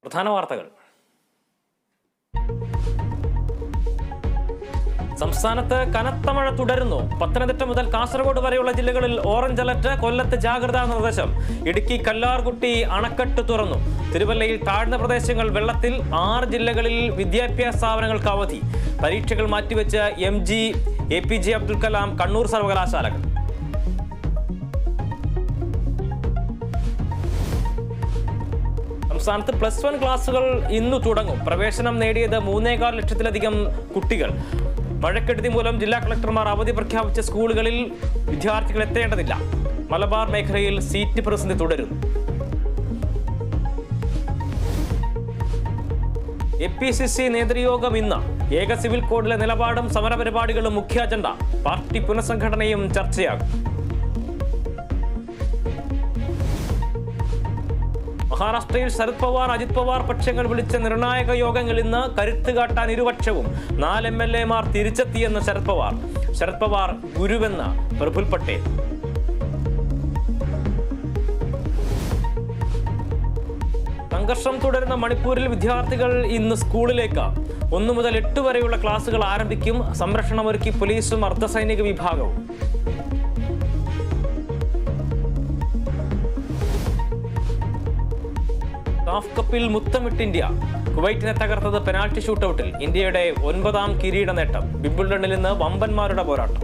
പ്രധാന വാർത്തകൾ. സംസ്ഥാനത്ത് കനത്ത മഴ തുടരുന്നു. പത്തനംതിട്ട മുതൽ കാസർഗോഡ് വരെയുള്ള ജില്ലകളിൽ ഓറഞ്ച് അലർട്ട്. കൊല്ലത്ത് ജാഗ്രതാ നിർദ്ദേശം. ഇടുക്കി കല്ലാർകുട്ടി അണക്കെട്ട് തുറന്നു. തിരുവല്ലയിൽ താഴ്ന്ന പ്രദേശങ്ങൾ വെള്ളത്തിൽ. 6 ജില്ലകളിൽ വിദ്യാഭ്യാസ സ്ഥാപനങ്ങൾക്ക് അവധി. പരീക്ഷകൾ മാറ്റിവെച്ച് MG APJ അബ്ദുൽ കലാം കണ്ണൂർ സർവകലാശാലകൾ. സംസ്ഥാനത്ത് +1 ക്ലാസുകൾ ഇന്നു തുടങ്ങും. പ്രവേശനം നേടിയത് 3.25 ലക്ഷത്തിലധികം കുട്ടികൾ. മഴക്കെടുതി മൂലം ജില്ലാ കളക്ടർമാർ അവധി പ്രഖ്യാപിച്ച സ്കൂളുകളിൽ വിദ്യാർത്ഥികൾ എത്തേണ്ടതില്ല. മലബാർ മേഖലയിൽ സീറ്റ് പ്രതിസന്ധി തുടരുന്നു. APCC നേതൃയോഗം ഇന്ന്. ഏക സിവിൽ കോഡിലെ നിലപാടും സമരപരിപാടികളും മുഖ്യ അജണ്ട. പാർട്ടി പുനഃസംഘടനയും ചർച്ചയാകും. മഹാരാഷ്ട്രയിൽ ശരത് പവാർ അജിത് പവാർ പക്ഷങ്ങൾ വിളിച്ച നിർണായക യോഗങ്ങൾ ഇന്ന്. കരുത്ത് കാട്ടാൻ ഇരുപക്ഷവും. 4 MLA-മാർ തിരിച്ചെത്തിയെന്ന് ശരത് പവാർ ഗുരുവെന്ന് പ്രഫുൽ പട്ടേൽ. സംഘർഷം തുടരുന്ന മണിപ്പൂരിൽ വിദ്യാർത്ഥികൾ ഇന്ന് സ്കൂളിലേക്ക്. 1 മുതൽ 8 വരെയുള്ള ക്ലാസുകൾ ആരംഭിക്കും. സംരക്ഷണമൊരുക്കി പോലീസും അർദ്ധസൈനിക വിഭാഗവും. സാഫ് കപ്പിൽ മുത്തമിട്ട് ഇന്ത്യ. കുവൈറ്റിനെ തകർത്തത് പെനാൽറ്റി ഷൂട്ടൌട്ടിൽ. ഇന്ത്യയുടെ 9ാം കിരീട നേട്ടം. വിംബിൾഡണിൽ നിന്ന് വമ്പന്മാരുടെ പോരാട്ടം.